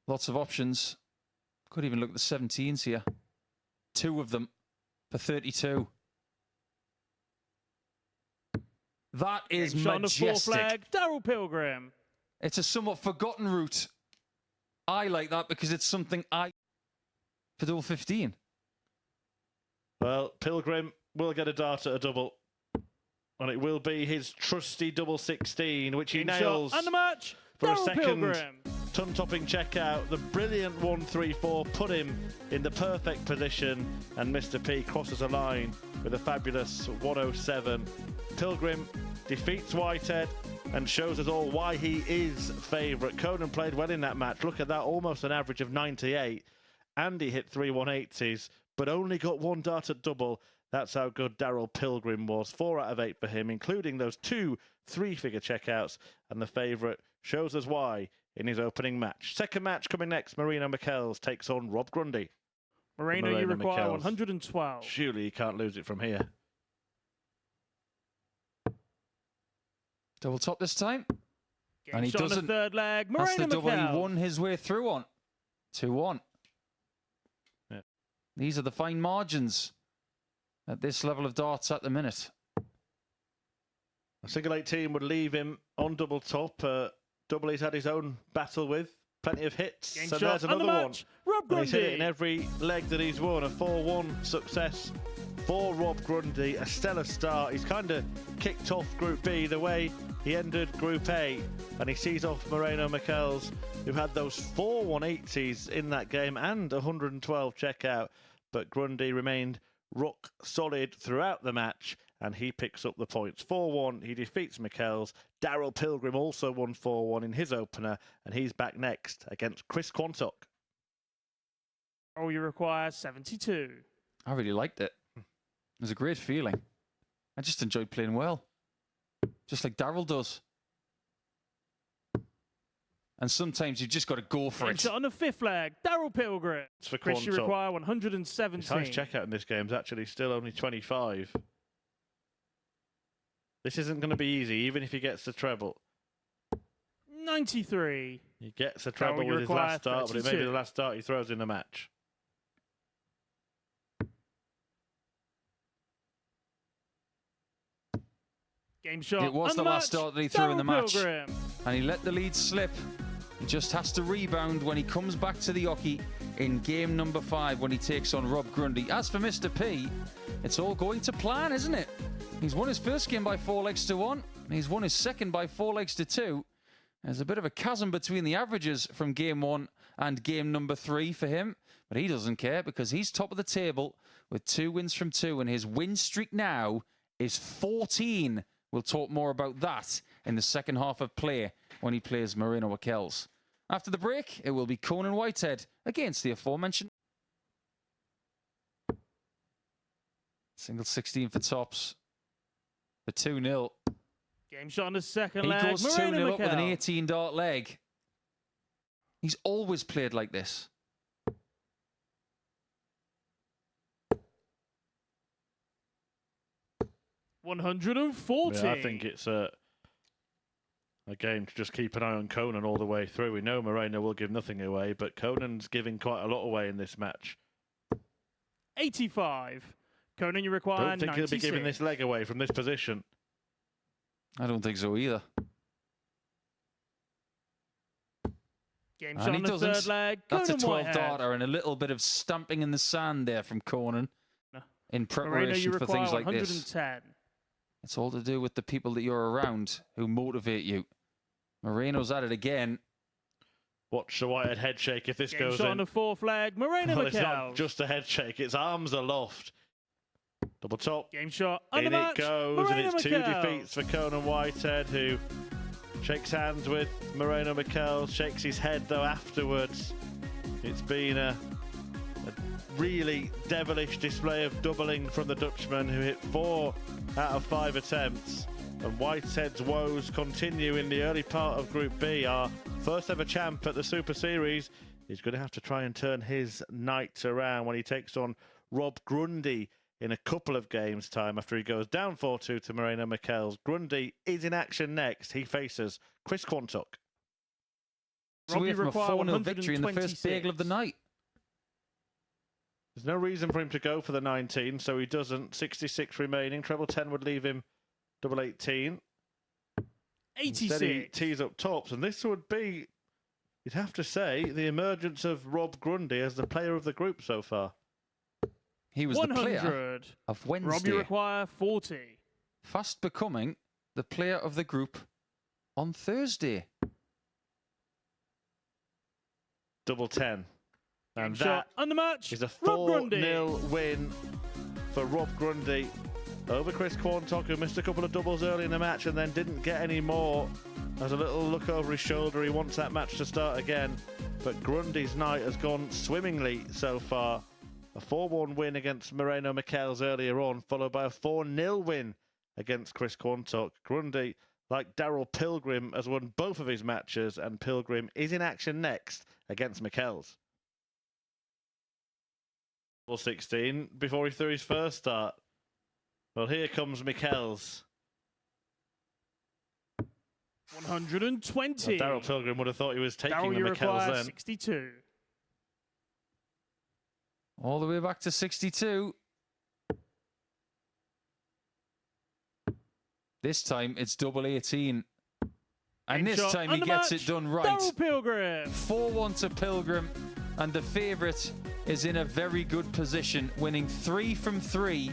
Lots of options. Could even look at the 17s here. 2 of them for 32. That is majestic. Flag, Daryl Pilgrim. It's a somewhat forgotten route. I like that because it's something I... For double 15. Well, Pilgrim will get a dart at a double. And it will be his trusty double 16, which he nails and the match, for Daryl a second Pilgrim. ton-topping checkout. The brilliant 1-3-4 put him in the perfect position, and Mr. P crosses a line with a fabulous 107. Pilgrim defeats Whitehead and shows us all why he is favourite. Conan played well in that match. Look at that, almost an average of 98. Andy hit 3 180s, but only got 1 dart at double. That's how good Daryl Pilgrim was. 4 out of 8 for him, including those 2 3-figure checkouts. And the favourite shows us why in his opening match. Second match coming next. Marino Mels takes on Rob Grundy. Mareno, you require 112. Surely you can't lose it from here. Double top this time. And he doesn't. The third leg. Mareno That's the double Mels. he won his way through on. 2-1. Yeah. These are the fine margins at this level of darts at the minute. A single 18 would leave him on double top. Double he's had his own battle with. Plenty of hits. Game so shot there's another one. Rob And he's hit it in Grundy. every leg that he's won. A 4-1 success for Rob Grundy. A stellar start. He's kind of kicked off Group B the way he ended Group A. And he sees off Mareno Mels, who had those 4 180s in that game and 112 checkout. But Grundy remained rock solid throughout the match, and he picks up the points. 4-1, he defeats Mels. Daryl Pilgrim also won 4-1 in his opener, and he's back next against Quanto. Oh, you require 72. I really liked it. It was a great feeling. I just enjoyed playing well. Just like Daryl does. And sometimes you've just got to go for it. On the 5th leg, Daryl Pilgrim. It's for Chris, you Quanto. require 117. His highest checkout in this game is actually still only 25. This isn't going to be easy, even if he gets the treble. 93. He gets a treble with his last start, but it may be the last start he throws in the match. Game shot. It was the last start that he threw in the match. Pilgrim. And he let the lead slip. He just has to rebound when he comes back to the hockey in game number 5 when he takes on Rob Grundy. As for Mr. P, it's all going to plan, isn't it? He's won his first game by 4 legs to 1. And he's won his second by 4 legs to 2. There's a bit of a chasm between the averages from game 1 and game number 3 for him. But he doesn't care because he's top of the table with 2 wins from 2. And his win streak now is 14. We'll talk more about that in the second half of play when he plays Marino Mels. After the break, it will be Conan Whitehead against the aforementioned. Single 16 for tops for 2-0. Game shot on the second He leg. goes 2-0 up with an Mels. 18 dart leg. He's always played like this. $140. Yeah, I think it's a game to just keep an eye on Conan all the way through. We know Mareno will give nothing away, but Conan's giving quite a lot away in this match. 85. Conan, you require Don't think 96. he'll be giving this leg away from this position. I don't think so either. Game And shot he on the doesn't. third leg. That's a Conan 12 Whitehead. darter and a little bit of stamping in the sand there from Conan in Mareno, you preparation for require things like this. 110. It's all to do with the people that you're around who motivate you. Marino's at it again. Watch the Whitehead head shake if this Game goes shot in. on the 4th leg. Mareno Well, it's not Mels. just a head shake, it's arms aloft. Double top. Game shot. And In the it match. goes, and Mareno it's 2 Mels. defeats for Conan Whitehead, who shakes hands with Mareno Mels, shakes his head though afterwards. It's been a really devilish display of doubling from the Dutchman, who hit 4 out of 5 attempts. And Whitehead's woes continue in the early part of Group B. Our first ever champ at the Super Series is going to have to try and turn his night around when he takes on Rob Grundy in a couple of games' time after he goes down 4-2 to Mareno Mels. Grundy is in action next. He faces Quanto. away from a require 4-0 victory in the first 126. bagel of the night. There's no reason for him to go for the 19, so he doesn't. 66 remaining. Treble 10 would leave him double 18. 86. Instead he tees up tops, and this would be, you'd have to say, the emergence of Rob Grundy as the player of the group so far. He was the player 100. of Rob, Wednesday, you require 40. fast becoming the player of the group on Thursday. Double 10. And Shot that and the match is a Rob Grundy. 4-0 win for Rob Grundy over Chris Quanto, who missed a couple of doubles early in the match and then didn't get any more. There's a little look over his shoulder. He wants that match to start again. But Grundy's night has gone swimmingly so far. A 4-1 win against Mareno Mels earlier on, followed by a 4-0 win against Chris Quanto. Grundy, like Daryl Pilgrim, has won both of his matches, and Pilgrim is in action next against Mels. 16 before he threw his first start. Well, here comes Mels. 120. Well, Daryl Pilgrim would have thought he was taking Daryl, the you Mels require then. 62. All the way back to 62. This time it's double 18. And this Shot time and he the gets match, it done right. Daryl Pilgrim. 4-1 to Pilgrim. And the favourite is in a very good position, winning 3 from 3.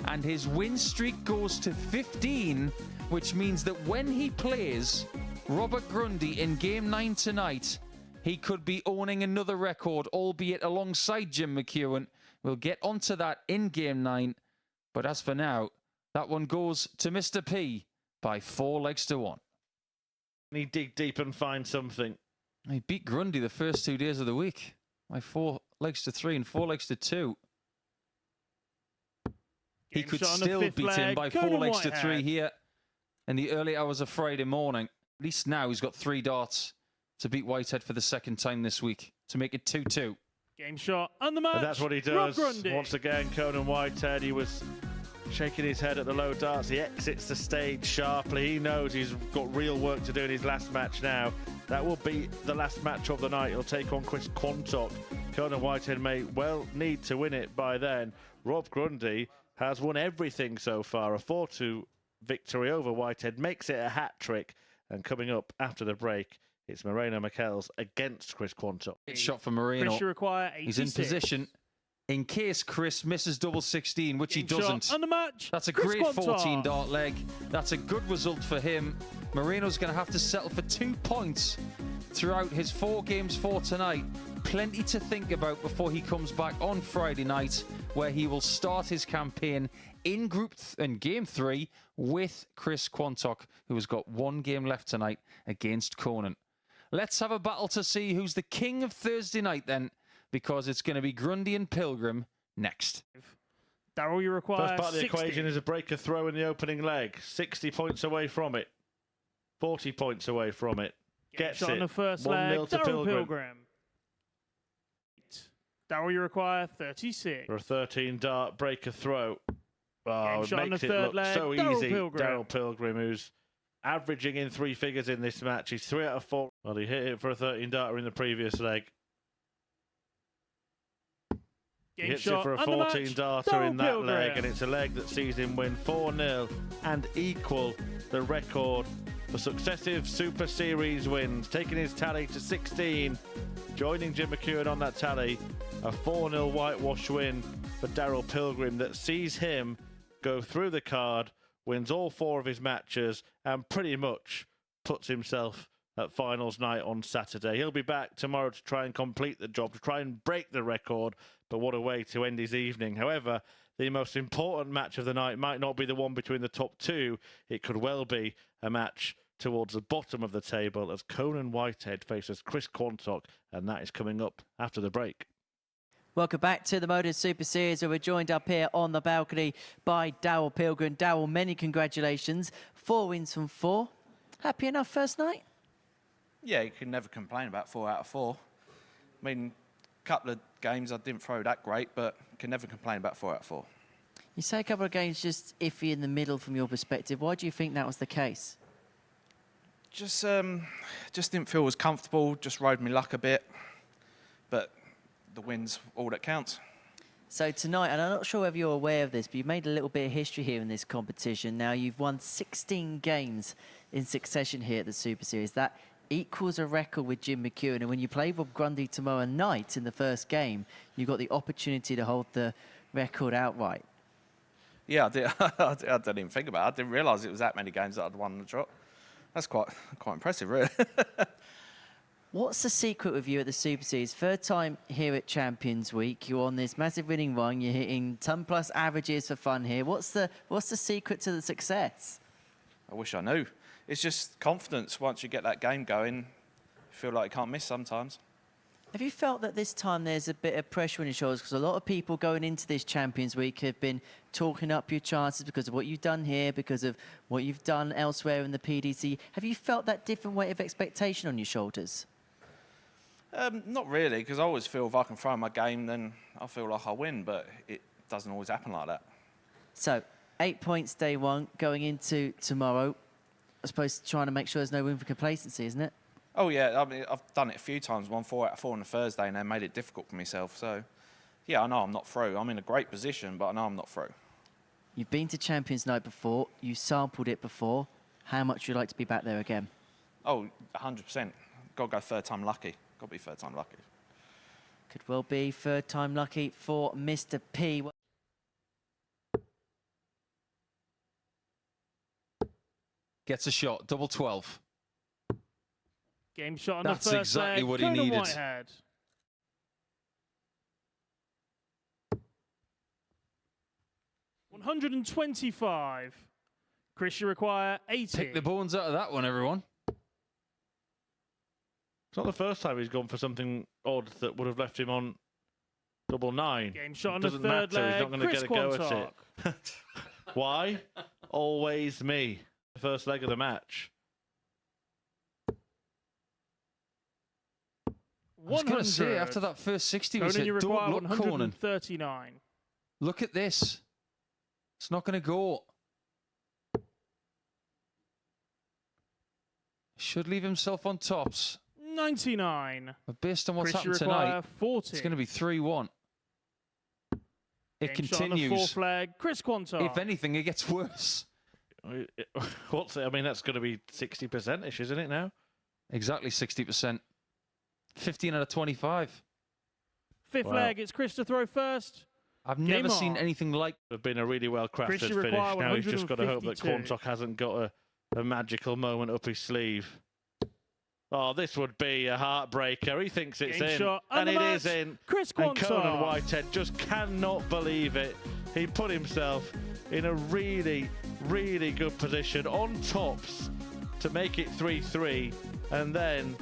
And his win streak goes to 15, which means that when he plays Robert Grundy in Game 9 tonight, he could be owning another record, albeit alongside Jim McEwen. We'll get onto that in Game 9. But as for now, that one goes to Mr. P by 4 legs to 1. He dig deep and find something. He beat Grundy the first 2 days of the week by 4 legs to 3 and 4 legs to 2. He Game could shot on the still fifth beat him leg, by 4 Conan legs to 3 Whitehead. here in the early hours of Friday morning. At least now he's got 3 darts to beat Whitehead for the second time this week to make it 2-2. Game shot and the match. But that's what he Rob does. Grundy. Once again, Conan Whitehead, he was shaking his head at the low darts. He exits the stage sharply. He knows he's got real work to do in his last match now. That will be the last match of the night. He'll take on Chris Quanto. Conan Whitehead may well need to win it by then. Rob Grundy has won everything so far. A 4-2 victory over Whitehead makes it a hat trick. And coming up after the break, it's Mareno Mels against Chris Quanto. It's shot for Marino. Chris, you require 86. He's in position in case Chris misses double 16, which he Game shot doesn't. and the match. That's a Chris great Quanto. 14 dart leg. That's a good result for him. Marino's going to have to settle for 2 points throughout his 4 games for tonight. Plenty to think about before he comes back on Friday night, where he will start his campaign in Game 3 with Chris Quanto, who has got 1 game left tonight against Conan. Let's have a battle to see who's the king of Thursday night then, because it's going to be Grundy and Pilgrim next. Daryl, you require First part of the 60. equation is a breaker throw in the opening leg. 60 points away from it. 40 points away from it. Game Gets shot it. on the first leg. 1-0 to Daryl Pilgrim. Daryl, you require 36. For a 13 dart breaker throw. Oh, Game it shot on makes the it third look leg. so Daryl easy. Pilgrim. Daryl Pilgrim, who's averaging in 3 figures in this match. He's 3 out of 4. Well, he hit it for a 13 darter in the previous leg. He Game hits it shot for a and the 14 match, darter Daryl in that Pilgrim. leg, and it's a leg that sees him win 4-0 and equal the record for successive Super Series wins, taking his tally to 16, joining Jim McEwen on that tally. A 4-0 whitewash win for Daryl Pilgrim that sees him go through the card, wins all 4 of his matches, and pretty much puts himself at finals night on Saturday. He'll be back tomorrow to try and complete the job, to try and break the record, but what a way to end his evening. However, the most important match of the night might not be the one between the top 2. It could well be a match towards the bottom of the table as Conan Whitehead faces Chris Quanto, and that is coming up after the break. Welcome back to the Motor Super Series, where we're joined up here on the balcony by Daryl Pilgrim. Daryl, many congratulations. 4 wins from 4. Happy enough first night? Yeah, you can never complain about 4 out of 4. I mean, a couple of games I didn't throw that great, but can never complain about 4 out of 4. You say a couple of games just iffy in the middle from your perspective. Why do you think that was the case? Just didn't feel as comfortable. Just rode me luck a bit, but the win's all that counts. So tonight, and I'm not sure whether you're aware of this, but you've made a little bit of history here in this competition. Now, you've won 16 games in succession here at the Super Series. That equals a record with Jim McEwen. And when you play Rob Grundy tomorrow night in the first game, you've got the opportunity to hold the record outright. Yeah, I did. I didn't even think about it. I didn't realise it was that many games that I'd won the trot. That's quite impressive, really. What's the secret with you at the Super Series? Third time here at Champions Week. You're on this massive winning run. You're hitting ton-plus averages for fun here. What's the secret to the success? I wish I knew. It's just confidence. Once you get that game going, you feel like you can't miss sometimes. Have you felt that this time there's a bit of pressure on your shoulders? Because a lot of people going into this Champions Week have been talking up your chances because of what you've done here, because of what you've done elsewhere in the PDC. Have you felt that different weight of expectation on your shoulders? Not really, because I always feel if I can throw my game, then I feel like I win, but it doesn't always happen like that. So, 8 points day one, going into tomorrow. I suppose trying to make sure there's no room for complacency, isn't it? Oh, yeah, I mean, I've done it a few times, won 4 out of 4 on a Thursday, and then made it difficult for myself. So, yeah, I know I'm not through. I'm in a great position, but I know I'm not through. You've been to Champions Night before. You sampled it before. How much would you like to be back there again? Oh, 100%. Got to go third time lucky. Got to be third time lucky. Could well be third time lucky for Mr. P. Gets a shot, double 12. Game shot on That's the first exactly leg. what he Conan needed. Whitehead. $125. Chris, you require 80. Pick the bones out of that one, everyone. It's not the first time he's gone for something odd that would have left him on double 9. Game shot on It the doesn't third matter, leg. he's not going to Chris get a go at Quanto. it. Why? Always me. The first leg of the match. I was going to say, after that first 60, we Conan, you said, require don't look, Conan. 139. Look at this. It's not going to go. Should leave himself on tops. 99. But based on what's Chris, you happened require tonight, 40. it's going to be 3-1. It Game shot on the continues. fourth leg. Chris Quanto. If anything, it gets worse. What's it? I mean, that's going to be 60%-ish, isn't it now? Exactly 60%. 15 out of 25. Fifth Wow. leg. It's Chris to throw first. I've Game never seen on. anything like. It would have been a really well-crafted Chris, you finish. require Now he's just got to hope that 152. Quanto hasn't got a magical moment up his sleeve. Oh, this would be a heartbreaker. He thinks it's Game in, shot. and the it match. is in. Chris And Quanto. Conan Whitehead just cannot believe it. He put himself in a really, really good position on tops to make it 3-3, and then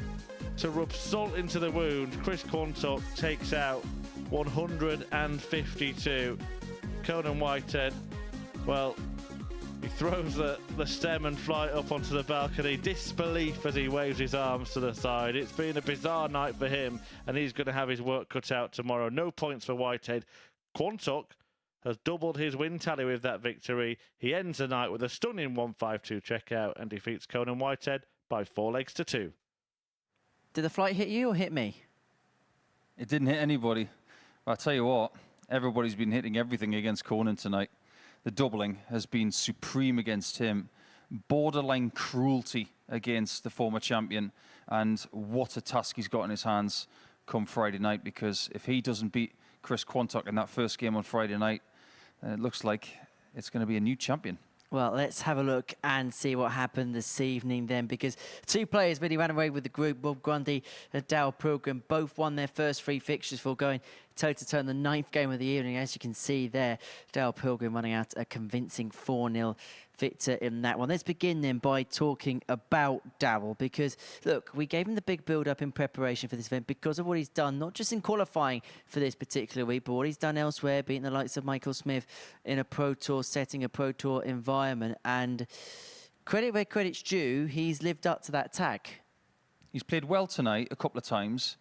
to rub salt into the wound, Chris Quanto takes out 152. Conan Whitehead, well, he throws the stem and flight up onto the balcony, disbelief as he waves his arms to the side. It's been a bizarre night for him, and he's going to have his work cut out tomorrow. No points for Whitehead. Quanto has doubled his win tally with that victory. He ends the night with a stunning 152 checkout and defeats Conan Whitehead by 4 legs to 2. Did the flight hit you or hit me? It didn't hit anybody. I'll tell you what, everybody's been hitting everything against Conan tonight. The doubling has been supreme against him. Borderline cruelty against the former champion. And what a task he's got in his hands come Friday night, because if he doesn't beat Chris Quanto in that first game on Friday night, then it looks like it's going to be a new champion. Well, let's have a look and see what happened this evening then, because two players really ran away with the group. Rob Grundy and Daryl Pilgrim both won their first 3 fixtures for going toe-to-toe in the 9th game of the evening. As you can see there, Daryl Pilgrim running out a convincing 4-0 victor in that one. Let's begin then by talking about Daryl, because, look, we gave him the big build-up in preparation for this event because of what he's done, not just in qualifying for this particular week, but what he's done elsewhere, beating the likes of Michael Smith in a Pro Tour setting, a Pro Tour environment. And credit where credit's due, he's lived up to that tag. He's played well tonight a couple of times,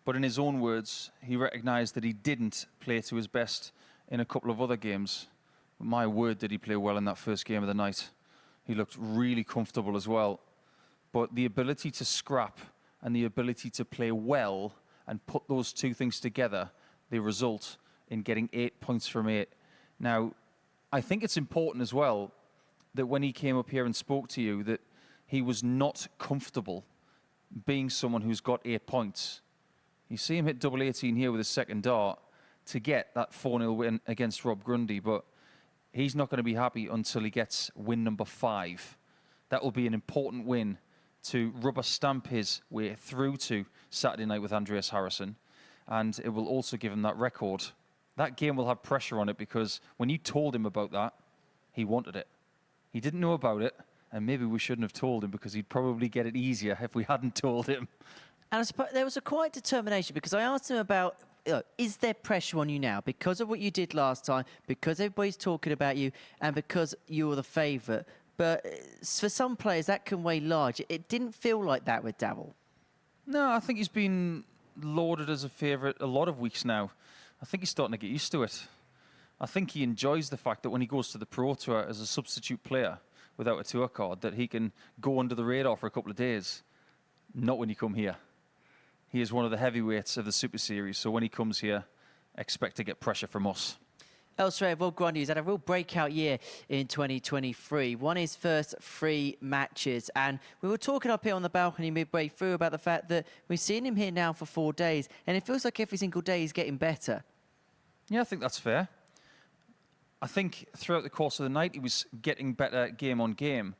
but in his own words, he recognised that he didn't play to his best in a couple of other games. My word, did he play well in that first game of the night. He looked really comfortable as well. but the ability to scrap and the ability to play well and put those two things together, they result in getting 8 points from 8. Now, I think it's important as well that when he came up here and spoke to you, that he was not comfortable being someone who's got 8 points. You see him hit double 18 here with his second dart to get that 4-0 win against Rob Grundy, but he's not going to be happy until he gets win number 5. That will be an important win to rubber stamp his way through to Saturday night with Andreas Harrison, and it will also give him that record. That game will have pressure on it because when you told him about that, he wanted it. He didn't know about it, and maybe we shouldn't have told him because he'd probably get it easier if we hadn't told him. And I suppose there was a quiet determination because I asked him about, is there pressure on you now because of what you did last time, because everybody's talking about you, and because you were the favourite? But for some players, that can weigh large. It didn't feel like that with Daryl. No, I think he's been lauded as a favourite a lot of weeks now. I think he's starting to get used to it. I think he enjoys the fact that when he goes to the Pro Tour as a substitute player without a tour card, that he can go under the radar for a couple of days. Not when you come here. He is one of the heavyweights of the Super Series, so when he comes here, expect to get pressure from us. Elsewhere, Rob Grundy has had a real breakout year in 2023. Won his first 3 matches. And we were talking up here on the balcony midway through about the fact that we've seen him here now for 4 days, and it feels like every single day he's getting better. Yeah, I think that's fair. I think throughout the course of the night, he was getting better game on game,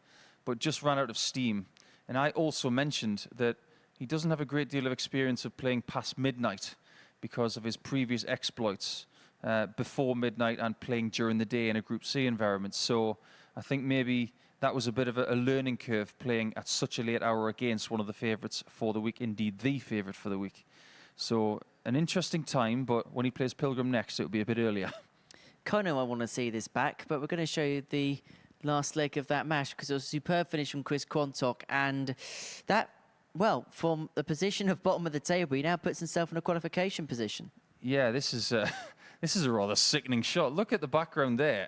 but just ran out of steam. And I also mentioned that he doesn't have a great deal of experience of playing past midnight because of his previous exploits before midnight and playing during the day in a Group C environment. So I think maybe that was a bit of a learning curve, playing at such a late hour against one of the favourites for the week, indeed the favourite for the week. So an interesting time, but when he plays Pilgrim next, it'll be a bit earlier. Conan, I want to see this back, but we're going to show you the last leg of that match because it was a superb finish from Quanto, and that, well, from the position of bottom of the table, he now puts himself in a qualification position. Yeah, this is a rather sickening shot. Look at the background there.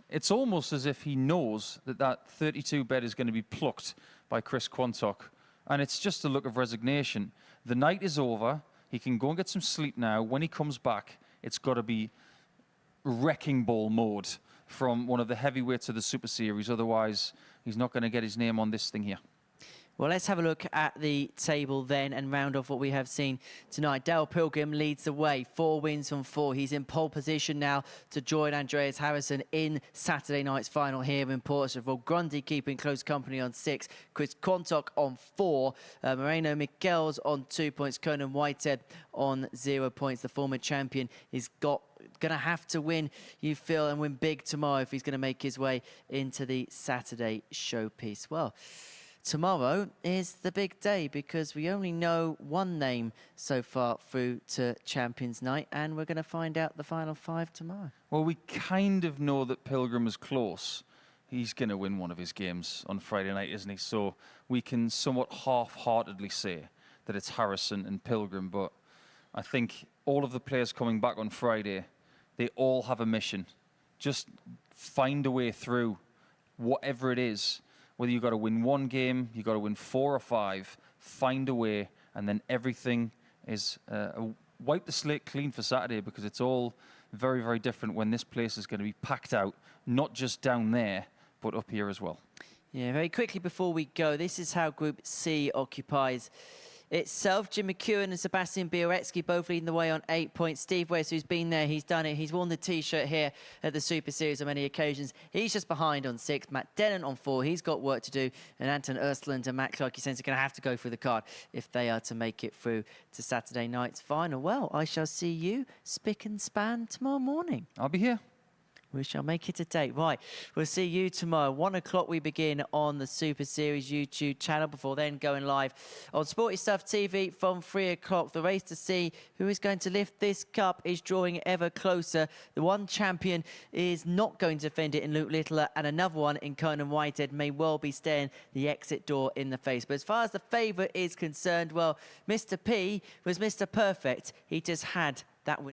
It's almost as if he knows that that 32 bet is going to be plucked by Quanto, and it's just a look of resignation. The night is over. He can go and get some sleep now. When he comes back, it's got to be wrecking ball mode from one of the heavyweights of the Super Series. Otherwise, he's not going to get his name on this thing here. Well, let's have a look at the table then and round off what we have seen tonight. Daryl Pilgrim leads the way, 4 wins from 4. He's in pole position now to join Andreas Harrison in Saturday night's final here in Portsmouth. Well, Grundy keeping close company on 6, Quanto on 4, Mareno Michels on 2 points, Conan Whitehead on 0 points. The former champion is going to have to win, you feel, and win big tomorrow if he's going to make his way into the Saturday showpiece. Well, tomorrow is the big day because we only know one name so far through to Champions Night, and we're going to find out the final 5 tomorrow. Well, we kind of know that Pilgrim is close. He's going to win one of his games on Friday night, isn't he? So we can somewhat half-heartedly say that it's Harrison and Pilgrim, but I think all of the players coming back on Friday, they all have a mission. Just find a way through whatever it is. Whether you've got to win 1 game, you've got to win 4 or 5, find a way, and then everything is wipe the slate clean for Saturday, because it's all very, very different when this place is going to be packed out, not just down there, but up here as well. Yeah, very quickly before we go, this is how Group C occupies itself. Jim McEwen and Sebastian Bioretsky both leading the way on 8 points. Steve West, who's been there, he's done it. He's worn the T-shirt here at the Super Series on many occasions. He's just behind on 6. Matt Denon on 4. He's got work to do. And Anton Östland and Matt Clark, he says, are going to have to go through the card if they are to make it through to Saturday night's final. Well, I shall see you spick and span tomorrow morning. I'll be here. We shall make it a date. Right, we'll see you tomorrow. 1 o'clock we begin on the Super Series YouTube channel, before then going live on Sporty Stuff TV from 3 o'clock. The race to see who is going to lift this cup is drawing ever closer. The one champion is not going to defend it in Luke Littler, and another one in Conan Whitehead may well be staring the exit door in the face. But as far as the favourite is concerned, well, Mr. P was Mr. Perfect. He just had that win.